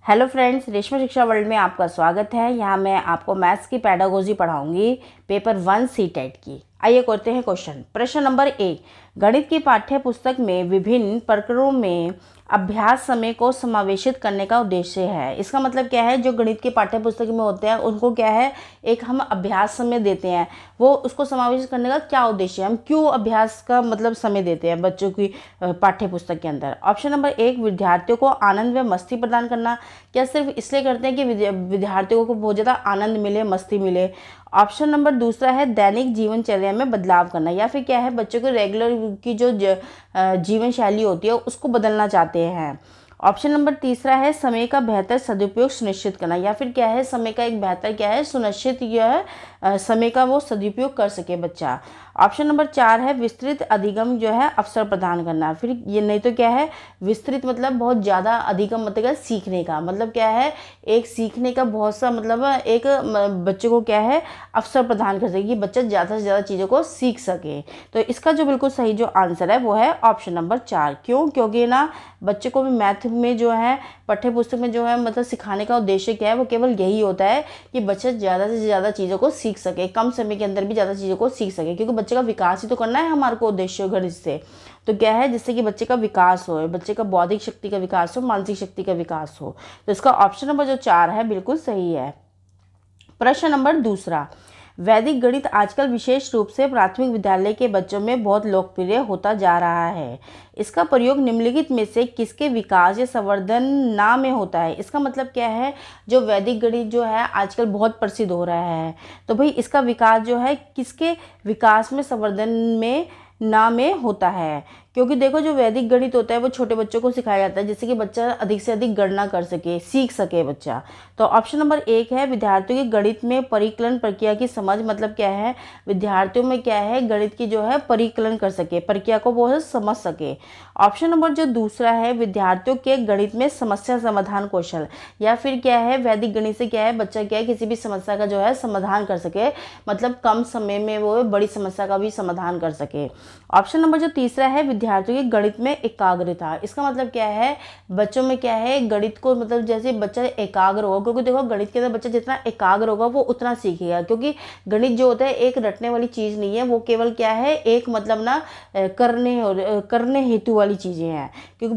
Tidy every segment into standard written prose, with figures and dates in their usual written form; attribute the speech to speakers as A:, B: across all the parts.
A: Hello friends, Reshma शिक्षा world में आपका स्वागत है। यहाँ मैं आपको मैथ्स की पेडागोजी पढ़ाऊंगी पेपर 1 सी टेट की। आइए करते हैं क्वेश्चन। प्रश्न नंबर 1, गणित की पाठ्य पुस्तक में विभिन्न प्रकरणों में अभ्यास समय को समावेशित करने का उद्देश्य है। इसका मतलब क्या है, जो गणित की पाठ्य पुस्तक में होते हैं उनको क्या है, एक हम अभ्यास समय देते हैं, वो उसको समावेशित करने का क्या उद्देश्य है, हम क्यों अभ्यास का मतलब समय देते हैं बच्चों की पाठ्य पुस्तक के अंदर। ऑप्शन नंबर 1, विद्यार्थियों को आनंद व मस्ती प्रदान करना। क्या सिर्फ इसलिए करते हैं कि विद्यार्थियों को बहुत ज़्यादा आनंद मिले, मस्ती मिले। ऑप्शन नंबर दूसरा है दैनिक जीवनचर्या में बदलाव करना, या फिर क्या है, बच्चों को रेगुलर की जो जीवन शैली होती है उसको बदलना चाहते हैं। ऑप्शन नंबर तीसरा है समय का बेहतर सदुपयोग सुनिश्चित करना, या फिर क्या है, समय का एक बेहतर क्या है सुनिश्चित, यह समय का वो सदुपयोग कर सके बच्चा। ऑप्शन नंबर 4 है विस्तृत अधिगम जो है अवसर प्रदान करना। फिर ये नहीं तो क्या है, विस्तृत मतलब बहुत ज़्यादा, अधिगम मतलब सीखने का मतलब क्या है, एक सीखने का बहुत सा मतलब एक बच्चे को क्या है अवसर प्रदान कर सके कि बच्चा ज़्यादा से ज़्यादा चीज़ों को सीख सके। तो इसका जो बिल्कुल सही जो आंसर है वो है ऑप्शन नंबर 4। क्यों? क्योंकि ना बच्चे को भी मैथ में जो है पाठ्य पुस्तक में जो है मतलब सिखाने का उद्देश्य क्या है, वो केवल यही होता है कि बच्चा ज़्यादा से ज़्यादा चीज़ों को सीख सके, कम समय के अंदर भी ज़्यादा चीज़ों को सीख सके, क्योंकि बच्चे का विकास ही तो करना है हमारे को उद्देश्य गणित से। तो क्या है, जिससे कि बच्चे का विकास हो, बच्चे का बौद्धिक शक्ति का विकास हो, मानसिक शक्ति का विकास हो। तो इसका ऑप्शन नंबर जो 4 है बिल्कुल सही है। प्रश्न नंबर दूसरा, वैदिक गणित आजकल विशेष रूप से प्राथमिक विद्यालय के बच्चों में बहुत लोकप्रिय होता जा रहा है। इसका प्रयोग निम्नलिखित में से किसके विकास या संवर्धन ना में होता है। इसका मतलब क्या है, जो वैदिक गणित जो है आजकल बहुत प्रसिद्ध हो रहा है, तो भाई इसका विकास जो है किसके विकास में, संवर्धन में ना में होता है। क्योंकि देखो, जो वैदिक गणित होता है वो छोटे बच्चों को सिखाया जाता है जिससे कि बच्चा अधिक से अधिक गणना कर सके, सीख सके बच्चा। तो ऑप्शन नंबर 1 है विद्यार्थियों की गणित में परिकलन प्रक्रिया की समझ। मतलब क्या है, विद्यार्थियों में क्या है, गणित की जो है परिकलन कर सके, प्रक्रिया को वो समझ सके। ऑप्शन नंबर जो दूसरा है विद्यार्थियों के गणित में समस्या समाधान कौशल, या फिर क्या है, वैदिक गणित से क्या है, बच्चा क्या है किसी भी समस्या का जो है समाधान कर सके, मतलब कम समय में वो बड़ी समस्या का भी समाधान कर सके। ऑप्शन नंबर जो तीसरा है विद्यार्थियों की गणित में एकाग्रता। इसका मतलब क्या है, बच्चों में क्या है, गणित को मतलब जैसे बच्चा एकाग्र होगा, क्योंकि देखो गणित के अंदर बच्चा जितना एकाग्र होगा वो उतना सीखेगा, क्योंकि गणित जो होता है एक रटने वाली चीज़ नहीं है, वो केवल क्या है एक मतलब ना करने हेतु वाली चीज़ें हैं। क्योंकि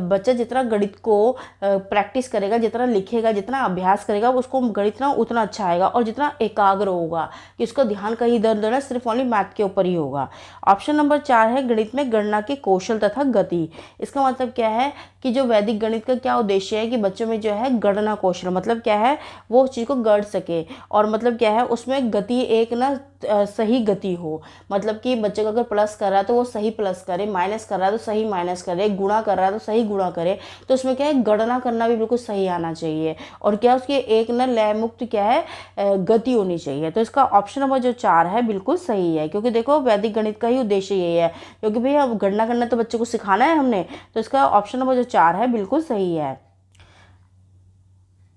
A: बच्चा जितना गणित को प्रैक्टिस करेगा, जितना लिखेगा, जितना अभ्यास करेगा, उसको गणित ना उतना अच्छा आएगा, और जितना एकाग्र होगा कि उसका ध्यान कहीं इधर उधर ना सिर्फ ओनली मैथ के ऊपर ही होगा। ऑप्शन नंबर 4 है गणित में गणना के कौशल तथा गति। इसका मतलब क्या है कि जो वैदिक गणित का क्या उद्देश्य है कि बच्चों में जो है गणना कौशल, मतलब क्या है वो उस चीज़ को गढ़ सके, और मतलब क्या है उसमें गति एक ना सही गति हो। मतलब कि बच्चे को अगर प्लस कर रहा है तो वो सही प्लस करे, माइनस कर रहा है तो सही माइनस करे, गुणा कर रहा है तो सही गुणा करे। तो उसमें क्या है, गणना करना भी बिल्कुल सही आना चाहिए, और क्या उसकी एक ना लय मुक्त क्या है गति होनी चाहिए। तो इसका ऑप्शन नंबर जो 4 है बिल्कुल सही है, क्योंकि देखो वैदिक गणित का ही उद्देश्य यही है, क्योंकि भाई अब गणना करना तो बच्चे को सिखाना है हमने। तो इसका ऑप्शन नंबर जो 4 है बिल्कुल सही है।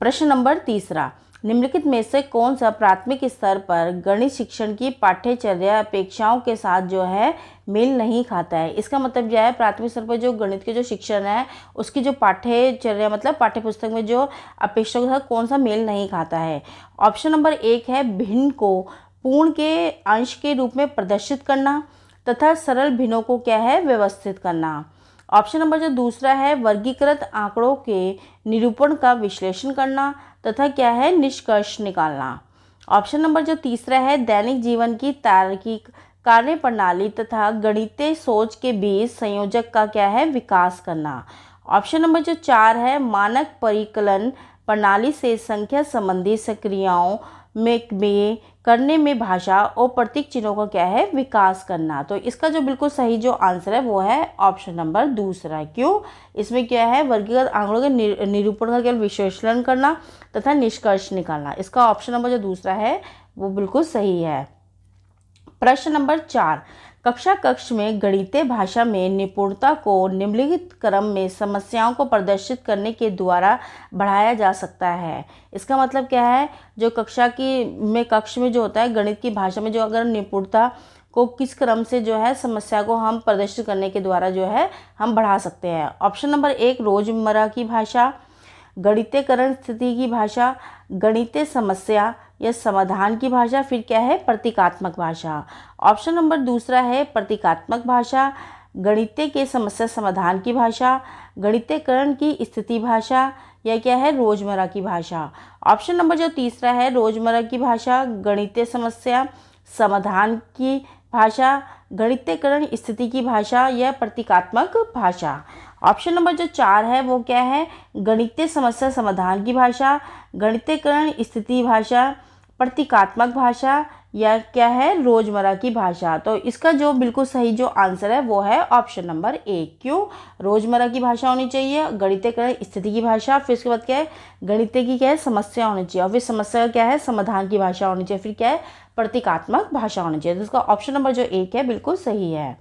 A: प्रश्न नंबर तीसरा, निम्नलिखित में से कौन सा प्राथमिक स्तर पर गणित शिक्षण की पाठ्यचर्या अपेक्षाओं के साथ जो है मेल नहीं खाता है। इसका मतलब क्या है, प्राथमिक स्तर पर जो गणित के जो शिक्षण है उसकी जो पाठ्यचर्या मतलब पाठ्य पुस्तक में जो अपेक्षाओं के साथ कौन सा मेल नहीं खाता है। ऑप्शन नंबर 1 है भिन्न को पूर्ण के अंश के रूप में प्रदर्शित करना तथा सरल भिन्नों को क्या है व्यवस्थित करना। ऑप्शन नंबर जो दूसरा है वर्गीकृत आंकड़ों के निरूपण का विश्लेषण करना तथा क्या है निष्कर्ष निकालना। ऑप्शन नंबर जो तीसरा है दैनिक जीवन की तार्किक कार्य प्रणाली तथा गणितीय सोच के बीच संयोजक का क्या है विकास करना। ऑप्शन नंबर जो 4 है मानक परिकलन प्रणाली से संख्या संबंधी सक्रियाओं में करने में भाषा और प्रतीक चिन्हों का क्या है विकास करना। तो इसका जो बिल्कुल सही जो आंसर है वो है ऑप्शन नंबर दूसरा। क्यों? इसमें क्या है, वर्गीकृत आंकड़ों के निरूपण का केवल विश्लेषण करना तथा निष्कर्ष निकालना। इसका ऑप्शन नंबर जो दूसरा है वो बिल्कुल सही है। प्रश्न नंबर 4, कक्षा कक्ष में गणितीय भाषा में निपुणता को निम्नलिखित क्रम में समस्याओं को प्रदर्शित करने के द्वारा बढ़ाया जा सकता है। इसका मतलब क्या है, जो कक्ष में जो होता है गणित की भाषा में जो अगर निपुणता को किस क्रम से जो है समस्या को हम प्रदर्शित करने के द्वारा जो है हम बढ़ा सकते हैं। ऑप्शन नंबर 1 रोजमर्रा की भाषा, गणितीयकरण स्थिति की भाषा, गणितीय समस्या या समाधान की भाषा, फिर क्या है प्रतीकात्मक भाषा। ऑप्शन नंबर दूसरा है प्रतीकात्मक भाषा, गणितीय के समस्या समाधान की भाषा, गणितीयकरण की स्थिति भाषा या क्या है रोजमर्रा की भाषा। ऑप्शन नंबर जो तीसरा है रोजमर्रा की भाषा, गणितीय समस्या समाधान की भाषा, गणितीयकरण स्थिति की भाषा या प्रतीकात्मक भाषा। ऑप्शन नंबर जो 4 है वो क्या है गणितीय समस्या समाधान की भाषा, गणितीयकरण स्थिति भाषा, प्रतीकात्मक भाषा या क्या है रोजमर्रा की भाषा। तो इसका जो बिल्कुल सही जो आंसर है वो है ऑप्शन नंबर ए। क्यों? रोजमर्रा की भाषा होनी चाहिए, गणितीयकरण स्थिति की भाषा, फिर उसके बाद क्या है गणितीय की क्या है समस्या होनी चाहिए, और फिर समस्या का क्या है समाधान की भाषा होनी चाहिए, फिर क्या है प्रतीकात्मक भाषा होनी चाहिए। तो इसका ऑप्शन नंबर जो 1 है बिल्कुल सही है।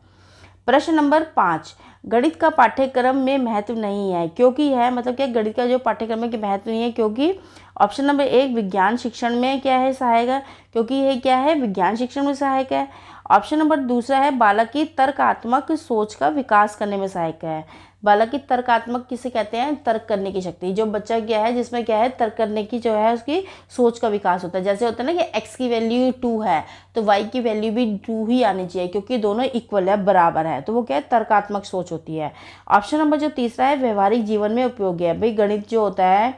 A: प्रश्न नंबर 5, गणित का पाठ्यक्रम में महत्व नहीं है क्योंकि है, मतलब क्या गणित का जो पाठ्यक्रम है कि महत्व नहीं है क्योंकि ऑप्शन नंबर 1 विज्ञान शिक्षण में क्या है सहायक है, क्योंकि ये क्या है विज्ञान शिक्षण में सहायक है। ऑप्शन नंबर दूसरा है बालक की तर्कात्मक सोच का विकास करने में सहायक है। बालक की तर्कात्मक किसे कहते हैं? तर्क करने की शक्ति। जो बच्चा क्या है जिसमें क्या है तर्क करने की जो है उसकी सोच का विकास होता है। जैसे होता है ना कि x की वैल्यू 2 है तो y की वैल्यू भी 2 ही आनी चाहिए क्योंकि दोनों इक्वल है, बराबर है, तो वो क्या है तर्कात्मक सोच होती है। ऑप्शन नंबर जो तीसरा है व्यवहारिक जीवन में उपयोगी है। भाई गणित जो होता है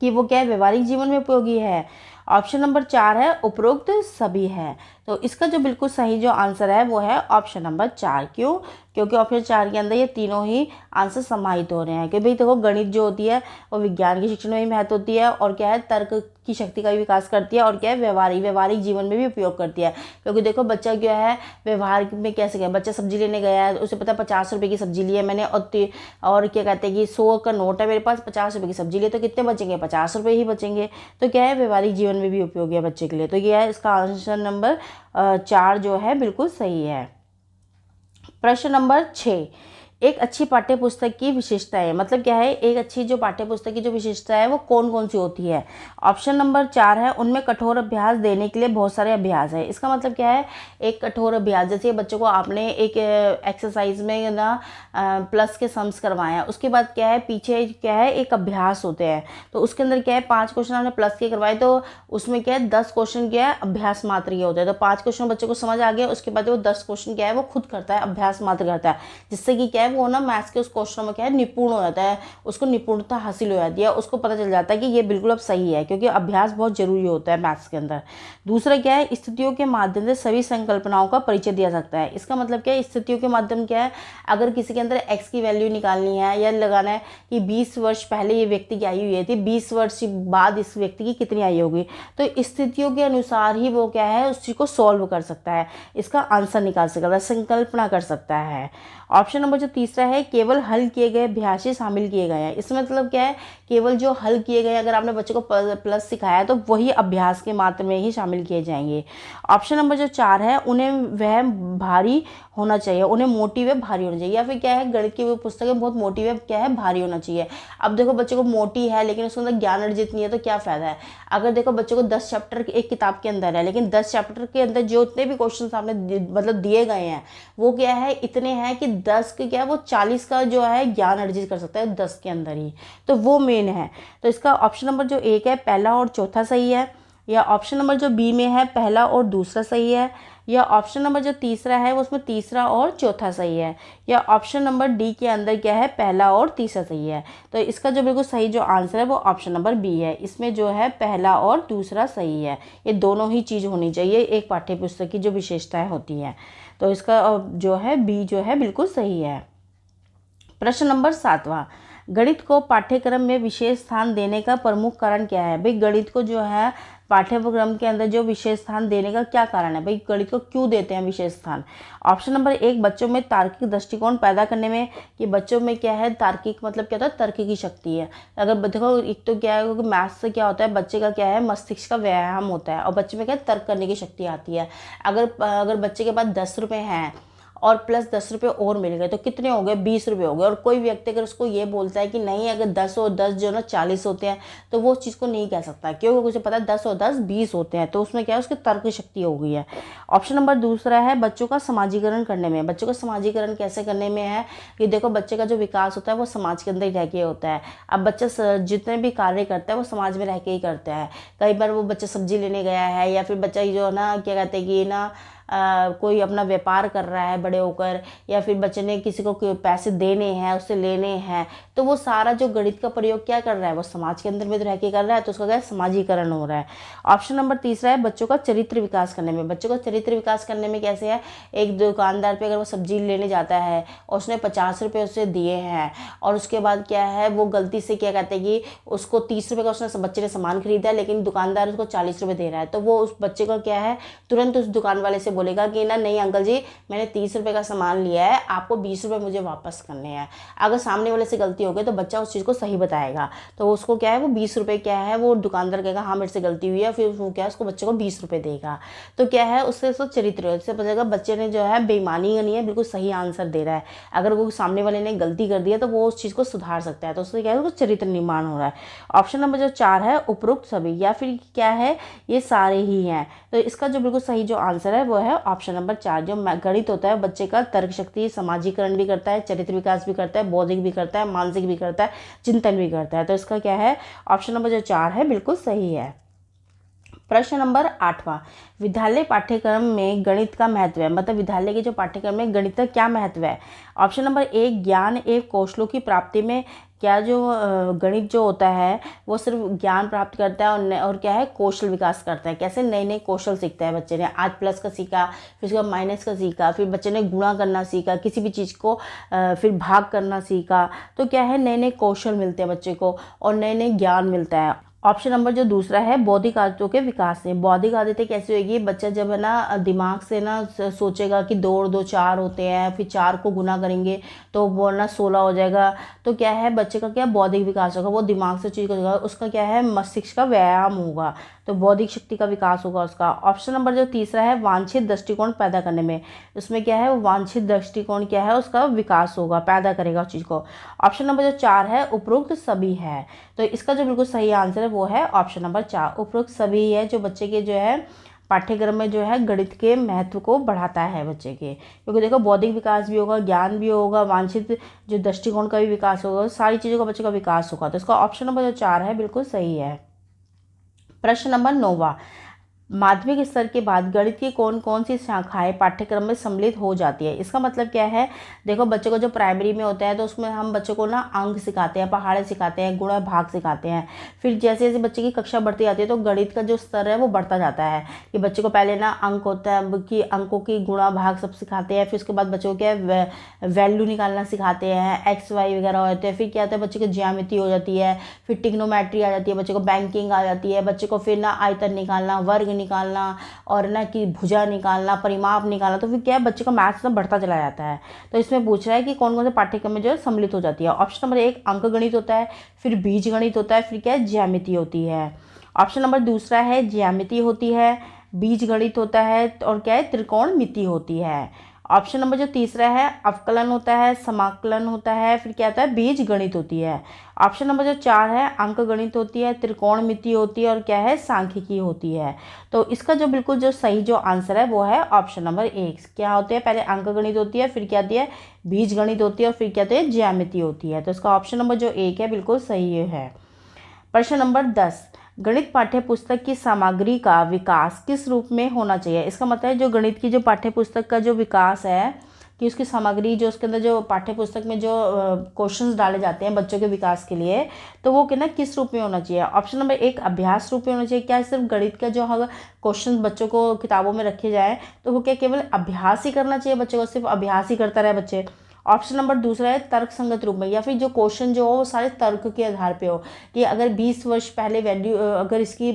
A: कि वो क्या है व्यवहारिक जीवन में उपयोगी है। ऑप्शन नंबर 4 है उपरोक्त सभी है। तो इसका जो बिल्कुल सही जो आंसर है वो है ऑप्शन नंबर 4। क्यों? क्योंकि ऑप्शन 4 के अंदर ये तीनों ही आंसर समाहित हो रहे हैं कि भाई देखो गणित जो होती है वो विज्ञान के शिक्षण में भी महत्व होती है और क्या है तर्क की शक्ति का भी विकास करती है और क्या है व्यवहारिक जीवन में भी उपयोग करती है। क्योंकि देखो बच्चा क्या है व्यवहार में कैसे गया, बच्चा सब्जी लेने गया है, उसे पता है 50 रुपये की सब्जी ली है मैंने और क्या कहते हैं कि 100 का नोट है मेरे पास, 50 रुपये की सब्जी ली तो कितने बचेंगे? 50 रुपये ही बचेंगे। तो क्या है व्यवहारिक जीवन में भी उपयोगी है बच्चे के लिए। तो यह है इसका आंसर नंबर 4 जो है बिल्कुल सही है। प्रश्न नंबर 6, एक अच्छी पाठ्य पुस्तक की विशेषताएं, मतलब क्या है एक अच्छी जो पाठ्य पुस्तक की जो विशेषता है वो कौन कौन सी होती है। ऑप्शन नंबर 4 है उनमें कठोर अभ्यास देने के लिए बहुत सारे अभ्यास है। इसका मतलब क्या है एक कठोर अभ्यास, जैसे बच्चों को आपने एक एक्सरसाइज में ना प्लस के सम्स करवाए, उसके बाद क्या है पीछे क्या है एक अभ्यास होते हैं, तो उसके अंदर क्या है 5 क्वेश्चन आपने प्लस के करवाए तो उसमें क्या है 10 क्वेश्चन क्या है अभ्यास मात्र के होते हैं। तो 5 क्वेश्चन बच्चे को समझ आ गया, उसके बाद वो 10 क्वेश्चन क्या है वो खुद करता है, अभ्यास मात्र करता है, जिससे कि क्या है वो ना मैथ्स के उस क्वेश्चन में क्या है निपुण हो जाता है, उसको निपुणता हासिल हो जाती है, उसको पता चल जाता है कि ये बिल्कुल अब सही है क्योंकि अभ्यास बहुत जरूरी होता है मैथ्स के अंदर। दूसरा क्या है स्थितियों के माध्यम से सभी संकल्पनाओं का परिचय दिया सकता है। इसका मतलब क्या है स्थितियों के माध्यम क्या है अगर किसी के अंदर x की वैल्यू निकालनी है या लगाना है कि 20 वर्ष पहले ये व्यक्ति की आयु ये थी, 20 वर्ष बाद इस व्यक्ति की कितनी आयु होगी, तो स्थितियों के अनुसार ही वो क्या है उस चीज़ को सॉल्व कर सकता है, इसका आंसर निकाल सकता है, संकल्पना कर सकता है। ऑप्शन नंबर जो तीसरा है केवल हल किए गए अभ्यास ही शामिल किए गए हैं। इसमें मतलब क्या है केवल जो हल किए गए, अगर आपने बच्चे को प्लस सिखाया तो वही अभ्यास के मात्र में ही शामिल किए जाएंगे। ऑप्शन नंबर जो 4 है उन्हें वह भारी होना चाहिए, उन्हें मोटिव है भारी होना चाहिए, या फिर क्या है गणित की पुस्तकें बहुत मोटिव है क्या है भारी होना चाहिए। अब देखो बच्चे को मोटी है लेकिन उसके अंदर ज्ञान अर्जित नहीं है तो क्या फ़ायदा है। अगर देखो बच्चे को 10 चैप्टर एक किताब के अंदर है लेकिन 10 चैप्टर के अंदर जो इतने भी क्वेश्चन आपने मतलब दिए गए हैं वो क्या है इतने हैं कि 10 के क्या है वो 40 का जो है ज्ञान अर्जित कर सकता है 10 के अंदर ही, तो वो मेन है। तो इसका ऑप्शन नंबर जो 1 है पहला और चौथा सही है, या ऑप्शन नंबर जो बी में है पहला और दूसरा सही है, या ऑप्शन नंबर जो तीसरा है वो उसमें तीसरा और चौथा सही है, या ऑप्शन नंबर डी के अंदर क्या है पहला और तीसरा सही है। तो इसका जो बिल्कुल सही जो आंसर है वो ऑप्शन नंबर बी है, इसमें जो है पहला और दूसरा सही है। ये दोनों ही चीज़ होनी चाहिए एक पाठ्यपुस्तक की जो विशेषताएं होती हैं। तो इसका जो है बी जो है बिल्कुल सही है। प्रश्न नंबर 7वां, गणित को पाठ्यक्रम में विशेष स्थान देने का प्रमुख कारण क्या है। भाई गणित को जो है पाठ्यक्रम के अंदर जो विशेष स्थान देने का क्या कारण है, भाई गणित को क्यों देते हैं विशेष स्थान। ऑप्शन नंबर 1 बच्चों में तार्किक दृष्टिकोण पैदा करने में, कि बच्चों में क्या है तार्किक मतलब क्या होता है तर्क की शक्ति है। अगर देखो एक तो क्या है क्योंकि मैथ्स से क्या होता है बच्चे का क्या है मस्तिष्क का व्यायाम होता है और बच्चे में क्या तर्क करने की शक्ति आती है। अगर बच्चे के पास 10 रुपये हैं और प्लस 10 रुपये और मिल गए, तो कितने हो गए, 20 रुपये हो गए। और कोई व्यक्ति अगर उसको ये बोलता है कि नहीं अगर 10 और 10 जो ना 40 होते हैं, तो वो उस चीज़ को नहीं कह सकता, क्योंकि उसे पता है 10 और 10 20 होते हैं। तो उसमें क्या है, उसकी तर्क शक्ति हो गई है। ऑप्शन नंबर दूसरा है बच्चों का समाजीकरण करने में। बच्चों का समाजीकरण कैसे करने में है कि देखो, बच्चे का जो विकास होता है वो समाज के अंदर ही रह के होता है। अब बच्चा जितने भी कार्य करता है वो समाज में रह के ही करता है। कई बार वो बच्चा सब्जी लेने गया है, या फिर बच्चा जो है ना क्या कहते हैं कि ना कोई अपना व्यापार कर रहा है बड़े होकर, या फिर बच्चे ने किसी को पैसे देने हैं, उससे लेने हैं, तो वो सारा जो गणित का प्रयोग क्या कर रहा है, वो समाज के अंदर में रह के कर रहा है, तो उसका क्या समाजीकरण हो रहा है। ऑप्शन नंबर तीसरा है बच्चों का चरित्र विकास करने में। बच्चों का चरित्र विकास करने में कैसे है, एक दुकानदार पे अगर वो सब्जी लेने जाता है और उसने 50 रुपये उसे दिए हैं, और उसके बाद क्या है वो गलती से क्या कहते हैं कि उसको 30 रुपये का उसने बच्चे ने सामान खरीदा है, लेकिन दुकानदार उसको 40 रुपये दे रहा है, तो वो उस बच्चे को क्या है तुरंत उस दुकान वाले से बोलेगा कि ना नहीं अंकल जी, मैंने 30 रुपये का सामान लिया है, आपको 20 रुपये मुझे वापस करने हैं। अगर सामने वाले से गलती हो गई तो बच्चा उस चीज़ को सही बताएगा, तो उसको क्या है वो 20 रुपये क्या है वो दुकानदार कहेगा हाँ मेरे से गलती हुई है, फिर वो क्या है उसको बच्चे को 20 रुपये देगा। तो क्या है उससे उसको चरित्र से पता चलेगा बच्चे ने जो है बेईमानी नहीं है, बिल्कुल सही आंसर दे रहा है। अगर वो सामने वाले ने गलती कर दिया तो वो उस चीज़ को सुधार सकता है, तो उससे क्या है उसको चरित्र निर्माण हो रहा है। ऑप्शन नंबर जो 4 है उपरोक्त सभी, या फिर क्या है ये सारे ही हैं। तो इसका जो बिल्कुल सही जो आंसर है वो है ऑप्शन नंबर 4। जो गणित होता है बच्चे का तर्क शक्ति, समाजीकरण भी करता है, चरित्र विकास भी करता है, बौद्धिक भी करता है, मानसिक भी करता है, चिंतन भी करता है। तो इसका क्या है ऑप्शन नंबर जो 4 है बिल्कुल सही है। प्रश्न नंबर 8वां, विद्यालय पाठ्यक्रम में गणित का महत्व है, मतलब विद्यालय के जो पाठ्यक्रम में गणित का क्या महत्व है। ऑप्शन नंबर 1, ज्ञान एवं कौशलों की प्राप्ति में। क्या जो गणित जो होता है वो सिर्फ ज्ञान प्राप्त करता है और क्या है कौशल विकास करता है। कैसे, नए नए कौशल सीखता है बच्चे ने। आज प्लस का सीखा, फिर उसके बाद माइनस का सीखा, फिर बच्चे ने गुणा करना सीखा, किसी भी चीज़ को फिर भाग करना सीखा, तो क्या है नए नए कौशल मिलते हैं बच्चे को और नए नए ज्ञान मिलता है। ऑप्शन नंबर जो दूसरा है बौद्धिक आदतों के विकास से। बौद्धिक आदतें कैसी होगी, बच्चा जब है ना दिमाग से ना सोचेगा कि 2 और 2 4 होते हैं, फिर 4 को गुना करेंगे तो वो ना 16 हो जाएगा, तो क्या है बच्चे का क्या बौद्धिक विकास होगा, वो दिमाग से चीज़ करेगा, उसका क्या है मस्तिष्क का व्यायाम होगा, तो बौद्धिक शक्ति का विकास होगा उसका। ऑप्शन नंबर जो तीसरा है वांछित दृष्टिकोण पैदा करने में। उसमें क्या है वो वांछित दृष्टिकोण क्या है उसका विकास होगा, पैदा करेगा उस चीज़ को। ऑप्शन नंबर जो 4 है उपरोक्त सभी है, तो इसका जो बिल्कुल सही आंसर है वो है ऑप्शन नंबर 4, उपरोक्त सभी है, जो बच्चे के जो है पाठ्यक्रम में जो है गणित के महत्व को बढ़ाता है बच्चे के। क्योंकि देखो बौद्धिक विकास भी होगा, ज्ञान भी होगा, वांछित जो दृष्टिकोण का भी विकास होगा, सारी चीज़ों का बच्चे का विकास होगा, तो इसका ऑप्शन नंबर जो 4 है बिल्कुल सही है। प्रश्न नंबर 9वां, माध्यमिक स्तर के बाद गणित की कौन कौन सी शाखाएं पाठ्यक्रम में सम्मिलित हो जाती है। इसका मतलब क्या है, देखो बच्चों को जो प्राइमरी में होता है तो उसमें हम बच्चों को ना अंक सिखाते हैं, पहाड़े सिखाते हैं, गुणा भाग सिखाते हैं। फिर जैसे जैसे बच्चे की कक्षा बढ़ती जाती है तो गणित का जो स्तर है वो बढ़ता जाता है कि बच्चे को पहले ना अंक होता है कि अंकों की गुणा भाग सब सिखाते हैं, फिर उसके बाद बच्चों को क्या वैल्यू निकालना सिखाते हैं, एक्स वाई वगैरह होते हैं। फिर क्या होता है बच्चे को ज्यामिति हो जाती है, फिर टिग्नोमेट्री आ जाती है, बच्चे को बैंकिंग आ जाती है, बच्चे को फिर ना आयतन निकालना, वर्ग निकालना और ना कि भुजा निकालना, परिमाप निकालना, तो फिर क्या है बच्चे का मैथ्स ना बढ़ता चला जाता है। तो इसमें पूछ रहा है कि कौन कौन से पाठ्यक्रम में जो है सम्मिलित हो जाती है। ऑप्शन नंबर 1 अंक गणित होता है, फिर बीज गणित होता है, फिर क्या है ज्यामिति होती है। ऑप्शन नंबर दूसरा है ज्यामिति होती है, बीज गणित होता है और क्या है त्रिकोणमिति होती है। ऑप्शन नंबर जो तीसरा है अवकलन होता है, समाकलन होता है, फिर क्या होता है बीज गणित होती है। ऑप्शन नंबर जो 4 है अंक गणित होती है, त्रिकोणमिति होती है और क्या है सांख्यिकी होती है। तो इसका जो बिल्कुल जो सही जो आंसर है वो है ऑप्शन नंबर 1। क्या होते हैं, पहले अंक गणित होती है, फिर क्या होती है बीज गणित होती है और फिर क्या होती है ज्यामिति होती है। तो इसका ऑप्शन नंबर जो 1 है बिल्कुल सही है। प्रश्न नंबर 10, गणित पाठ्य पुस्तक की सामग्री का विकास किस रूप में होना चाहिए। इसका मतलब है जो गणित की जो पाठ्य पुस्तक का जो विकास है कि उसकी सामग्री जो उसके अंदर जो पाठ्य पुस्तक में जो क्वेश्चंस डाले जाते हैं बच्चों के विकास के लिए, तो वो क्या ना किस रूप में होना चाहिए। ऑप्शन नंबर 1 अभ्यास रूप में होना चाहिए। क्या सिर्फ गणित का जो क्वेश्चन बच्चों को किताबों में रखे जाए तो वो क्या केवल अभ्यास ही करना चाहिए, बच्चों को सिर्फ अभ्यास ही करता रहे बच्चे। ऑप्शन नंबर दूसरा है तर्क संगत रूप में, या फिर जो क्वेश्चन जो हो वो सारे तर्क के आधार पे हो कि अगर 20 वर्ष पहले वैल्यू, अगर इसकी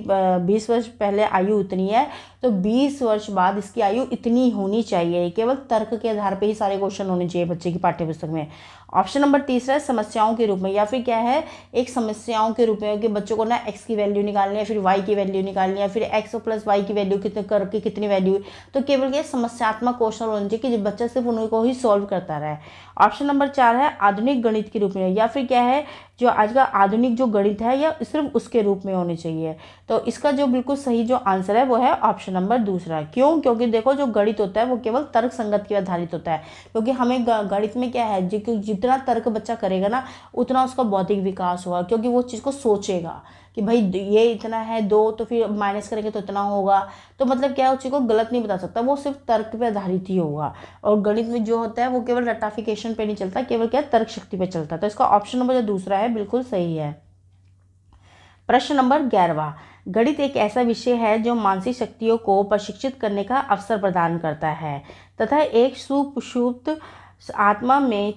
A: 20 वर्ष पहले आयु उतनी है तो 20 वर्ष बाद इसकी आयु इतनी होनी चाहिए। केवल तर्क के आधार पे ही सारे क्वेश्चन होने चाहिए बच्चे की पाठ्य पुस्तक में। ऑप्शन नंबर तीसरा है समस्याओं के रूप में, या फिर क्या है एक समस्याओं के रूप में कि बच्चों को ना x की वैल्यू निकालनी है, फिर y की वैल्यू निकालनी है, फिर x प्लस y की वैल्यू कितने करके कितनी वैल्यू, तो केवल ये समस्यात्मक क्वेश्चन होने चाहिए कि जो बच्चा सिर्फ उनको ही सॉल्व करता रहे। ऑप्शन नंबर 4 है आधुनिक गणित के रूप में, या फिर क्या है जो आज का आधुनिक जो गणित है या सिर्फ उसके रूप में होने चाहिए। तो इसका जो बिल्कुल सही जो आंसर है वो है ऑप्शन नंबर दूसरा। क्यों? क्योंकि देखो जो गणित होता है वो केवल तर्क संगत के आधारित होता है, क्योंकि हमें गणित में क्या है जितना तर्क बच्चा करेगा ना उतना उसका बौद्धिक विकास होगा, क्योंकि वो चीज़ को सोचेगा कि भाई ये इतना है 2 तो फिर माइनस करेंगे तो इतना होगा, तो मतलब क्या है उस चीज़ को गलत नहीं बता सकता, वो सिर्फ तर्क पे आधारित ही होगा। और गणित में जो होता है वो केवल रटाफिकेशन पे नहीं चलता, केवल क्या तर्क शक्ति पे चलता है। तो इसका ऑप्शन नंबर जो दूसरा है बिल्कुल सही है। प्रश्न नंबर 11, गणित एक ऐसा विषय है जो मानसिक शक्तियों को प्रशिक्षित करने का अवसर प्रदान करता है तथा एक सुषुप्त आत्मा में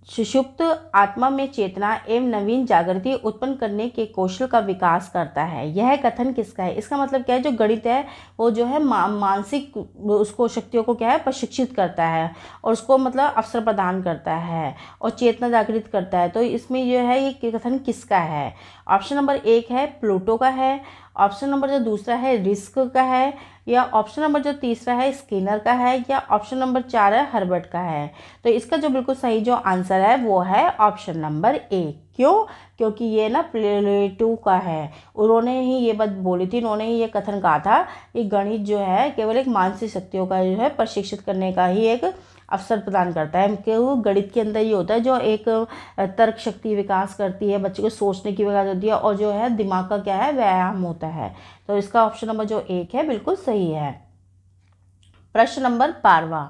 A: सुषुप्त आत्मा में चेतना एवं नवीन जागृति उत्पन्न करने के कौशल का विकास करता है। यह कथन किसका है? इसका मतलब क्या है जो गणित है वो जो है मानसिक उसको शक्तियों को क्या है प्रशिक्षित करता है और उसको मतलब अवसर प्रदान करता है और चेतना जागृत करता है। तो इसमें जो है ये कथन किसका है? ऑप्शन नंबर 1 है प्लूटो का है, ऑप्शन नंबर जो दूसरा है रिस्क का है, या ऑप्शन नंबर जो तीसरा है स्किनर का है, या ऑप्शन नंबर 4 है हर्बर्ट का है। तो इसका जो बिल्कुल सही जो आंसर है वो है ऑप्शन नंबर 1। क्यों? क्योंकि ये ना प्लेटो का है, उन्होंने ही ये बात बोली थी, उन्होंने ही ये कथन कहा था कि गणित जो है केवल एक मानसिक शक्तियों का जो है प्रशिक्षित करने का ही एक अवसर प्रदान करता है। क्यों? गणित के अंदर ये होता है जो एक तर्क शक्ति विकास करती है, बच्चे को सोचने की विकास होती है और जो है दिमाग का क्या है व्यायाम होता है। तो इसका ऑप्शन नंबर जो 1 है बिल्कुल सही है। प्रश्न नंबर 12,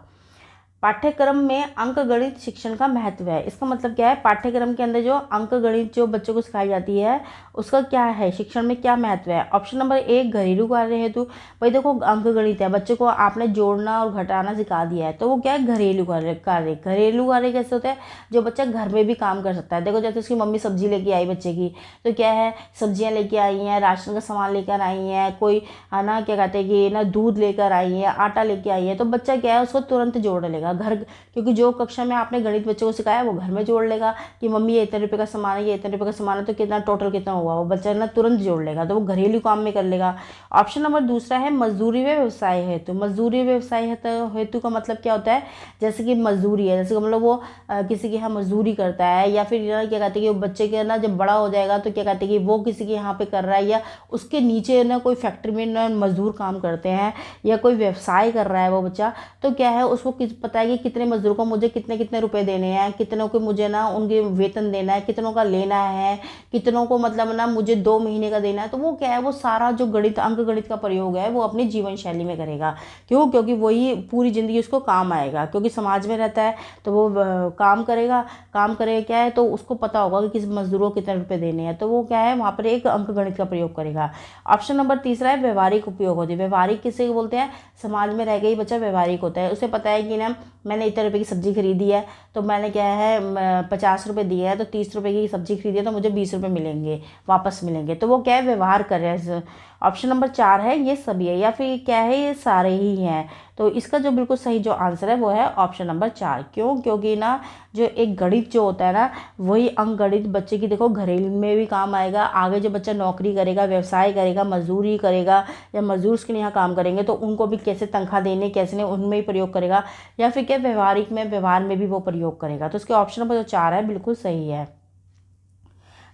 A: पाठ्यक्रम में अंकगणित शिक्षण का महत्व है। इसका मतलब क्या है? पाठ्यक्रम के अंदर जो अंकगणित जो बच्चों को सिखाई जाती है उसका क्या है, शिक्षण में क्या महत्व है? ऑप्शन नंबर 1 घरेलू कार्य हेतु। भाई देखो अंकगणित है, बच्चों को आपने जोड़ना और घटाना सिखा दिया है तो वो क्या है घरेलू कार्य। घरेलू कार्य कैसे होता है? जो बच्चा घर में भी काम कर सकता है। देखो जैसे उसकी मम्मी सब्जी लेके आई बच्चे की, तो क्या है सब्जियां लेके आई हैं, राशन का सामान लेकर आई हैं, कोई है ना क्या कहते हैं कि ना दूध लेकर आई है, आटा लेके आई है, तो बच्चा क्या है उसको तुरंत जोड़ लेगा घर, क्योंकि जो कक्षा में आपने गणित बच्चों को सिखाया वो घर में जोड़ लेगा कि मम्मी ये इतने रुपए का सामान है, ये इतने रुपए का सामान है, तो कितना टोटल कितना हुआ, वो बच्चा ना तुरंत जोड़ लेगा, तो वो घरेलू काम में कर लेगा। ऑप्शन नंबर दूसरा है मजदूरी व व्यवसाय हेतु। मजदूरी व्यवसाय हेतु का मतलब क्या होता है? जैसे कि मजदूरी है, जैसे मतलब वो किसी के यहाँ मजदूरी करता है, या फिर क्या कहते हैं कि बच्चे के ना जब बड़ा हो जाएगा तो क्या कहते हैं कि वो किसी के यहाँ पे कर रहा है या उसके नीचे ना कोई फैक्ट्री में ना मजदूर काम करते हैं या कोई व्यवसाय कर रहा है वो बच्चा, तो क्या है उसको पता है कि कितने मजदूर को मुझे कितने कितने रुपए देने हैं, कितनों को मुझे ना उनके वेतन देना है, कितनों का लेना है, कितनों को मतलब ना मुझे 2 महीने का देना है, तो वो क्या है वो सारा जो गणित अंक गणित का प्रयोग है वो अपनी जीवन शैली में करेगा। क्यों? क्योंकि वही पूरी जिंदगी उसको काम आएगा, क्योंकि समाज में रहता है तो वो काम करेगा क्या है तो उसको पता होगा कि किस मजदूरों को कितने रुपए देने हैं, तो वो क्या है वहाँ पर एक अंक गणित का प्रयोग करेगा। ऑप्शन नंबर तीसरा है व्यवहारिक उपयोग होती है। व्यवहारिक किसे बोलते हैं? समाज में रह गई बच्चा व्यवहारिक होता है, उसे पता है कि ना मैंने इतने रुपए की सब्जी खरीदी है तो मैंने क्या है 50 रुपये दिए हैं, तो 30 रुपये की सब्जी खरीदी है तो मुझे 20 रुपये मिलेंगे, वापस मिलेंगे, तो वो क्या है व्यवहार कर रहे हैं। ऑप्शन नंबर 4 है ये सभी है, या फिर क्या है ये सारे ही हैं। तो इसका जो बिल्कुल सही जो आंसर है वो है ऑप्शन नंबर 4। क्यों? क्योंकि ना जो एक गणित जो होता है ना वही अंक गणित बच्चे की देखो घरेलू में भी काम आएगा, आगे जो बच्चा नौकरी करेगा, व्यवसाय करेगा, मजदूरी करेगा या मजदूर उसके यहाँ काम करेंगे तो उनको भी कैसे तनख्वाह देने कैसे नहीं उनमें ही प्रयोग करेगा, या फिर क्या व्यवहारिक में व्यवहार में भी वो प्रयोग करेगा। तो इसके ऑप्शन नंबर जो 4 है बिल्कुल सही है।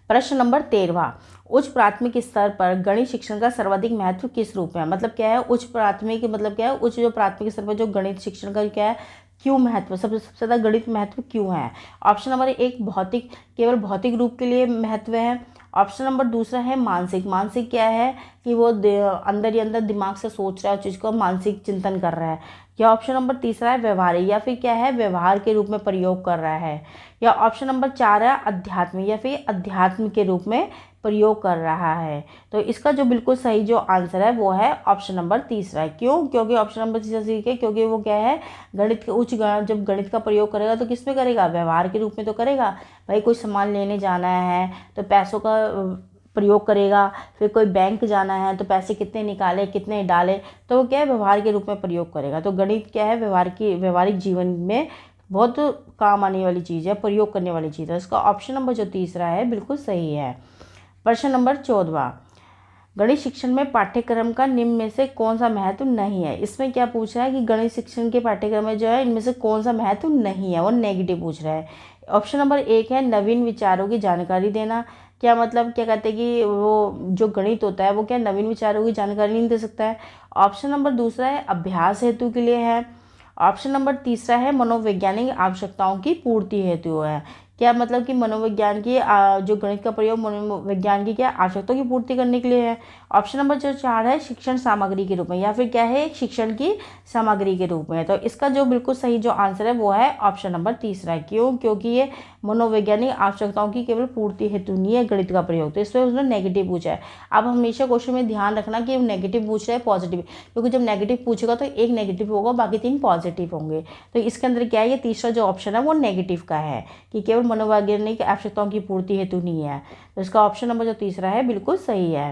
A: प्रश्न नंबर 13, उच्च प्राथमिक स्तर पर गणित शिक्षण का सर्वाधिक महत्व किस रूप में है? मतलब क्या है उच्च प्राथमिक मतलब क्या है उच्च जो प्राथमिक स्तर पर जो गणित शिक्षण का क्या है क्यों महत्व, सबसे ज़्यादा गणित महत्व क्यों है? ऑप्शन नंबर 1 भौतिक, केवल भौतिक रूप के लिए महत्व है। ऑप्शन नंबर दूसरा है मानसिक। मानसिक क्या है कि वो अंदर ही अंदर दिमाग से सोच रहा है उस चीज़ को, मानसिक चिंतन कर रहा है। या ऑप्शन नंबर तीसरा है व्यवहारिक, या फिर क्या है व्यवहार के रूप में प्रयोग कर रहा है। या ऑप्शन नंबर 4 है अध्यात्म, या फिर अध्यात्म के रूप में प्रयोग कर रहा है। तो इसका जो बिल्कुल सही जो आंसर है वो है ऑप्शन नंबर तीसरा है। क्यों? क्योंकि ऑप्शन नंबर तीसरा सही है, क्योंकि वो क्या है, गणित के जब गणित का प्रयोग करेगा तो किस में करेगा, व्यवहार के रूप में तो करेगा। भाई कोई सामान लेने जाना है तो पैसों का प्रयोग करेगा, फिर कोई बैंक जाना है तो पैसे कितने निकाले कितने डाले, तो वो क्या है, व्यवहार के रूप में प्रयोग करेगा। तो गणित क्या है, व्यवहारिक जीवन में बहुत काम आने वाली चीज़ है, प्रयोग करने वाली चीज़ है। इसका ऑप्शन नंबर जो तीसरा है बिल्कुल सही है। प्रश्न नंबर 14, गणित शिक्षण में पाठ्यक्रम का निम्न में से कौन सा महत्व नहीं है। इसमें क्या पूछ रहा है कि गणित शिक्षण के पाठ्यक्रम में जो है इनमें से कौन सा महत्व नहीं है, वो नेगेटिव पूछ रहा है। ऑप्शन नंबर 1 है नवीन विचारों की जानकारी देना। क्या मतलब, क्या कहते हैं कि वो जो गणित होता है वो क्या नवीन विचारों की जानकारी नहीं दे सकता है। ऑप्शन नंबर दूसरा है अभ्यास हेतु के लिए है। ऑप्शन नंबर तीसरा है मनोवैज्ञानिक आवश्यकताओं की पूर्ति हेतु है। क्या मतलब कि मनोविज्ञान की जो गणित का प्रयोग मनोविज्ञान की क्या आवश्यकताओं की पूर्ति करने के लिए है। ऑप्शन नंबर जो 4 है शिक्षण सामग्री के रूप में, या फिर क्या है, एक शिक्षण की सामग्री के रूप में। तो इसका जो बिल्कुल सही जो आंसर है वो है ऑप्शन नंबर तीसरा है। क्यों? क्योंकि ये मनोवैज्ञानिक आवश्यकताओं की केवल पूर्ति हेतु नहीं है गणित का प्रयोग, तो इसमें उसने नेगेटिव पूछा है। अब हमेशा क्वेश्चन में ध्यान रखना कि नेगेटिव पूछ रहा है पॉजिटिव, क्योंकि जब नेगेटिव पूछेगा तो एक नेगेटिव होगा, बाकी 3 पॉजिटिव होंगे। तो इसके अंदर क्या है, ये तीसरा जो ऑप्शन है वो नेगेटिव का है कि केवल मनोवैज्ञानिक आवश्यकताओं की पूर्ति हेतु नहीं है। तो इसका ऑप्शन नंबर जो तीसरा है बिल्कुल सही है।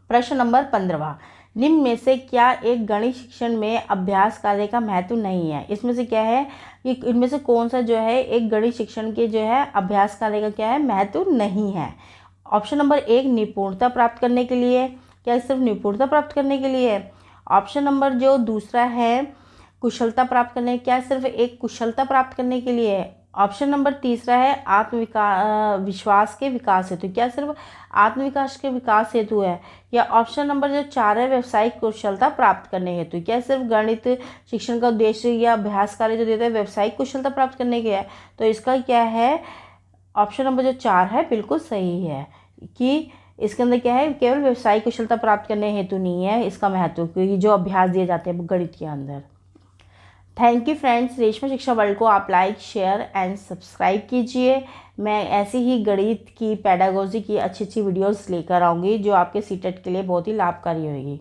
A: प्रश्न नंबर 15, निम्न में से क्या एक गणित शिक्षण में अभ्यास कार्य का महत्व नहीं है। इसमें से क्या है कि इनमें से कौन सा जो है एक गणित शिक्षण के जो है अभ्यास कार्य का क्या है, महत्व नहीं है। ऑप्शन नंबर 1 निपुणता प्राप्त करने के लिए। क्या सिर्फ निपुणता प्राप्त करने के लिए है। ऑप्शन नंबर जो दूसरा है कुशलता प्राप्त करने, क्या सिर्फ एक कुशलता प्राप्त करने के लिए है। ऑप्शन नंबर तीसरा है विश्वास के विकास हेतु, क्या सिर्फ आत्मविकास के विकास हेतु है। या ऑप्शन नंबर जो 4 है व्यावसायिक कुशलता प्राप्त करने हेतु, क्या सिर्फ गणित शिक्षण का उद्देश्य या अभ्यास कार्य जो देता है व्यावसायिक कुशलता प्राप्त करने के है। तो इसका क्या है, ऑप्शन नंबर जो 4 है बिल्कुल सही है कि इसके अंदर क्या है, केवल व्यावसायिक कुशलता प्राप्त करने हेतु नहीं है इसका महत्व, क्योंकि जो अभ्यास दिए जाते हैं गणित के अंदर। थैंक यू फ्रेंड्स, रेशमा शिक्षा वर्ल्ड को आप लाइक शेयर एंड सब्सक्राइब कीजिए। मैं ऐसे ही गणित की पेडागोजी की अच्छी अच्छी वीडियोस लेकर आऊँगी जो आपके सीटेट के लिए बहुत ही लाभकारी होगी।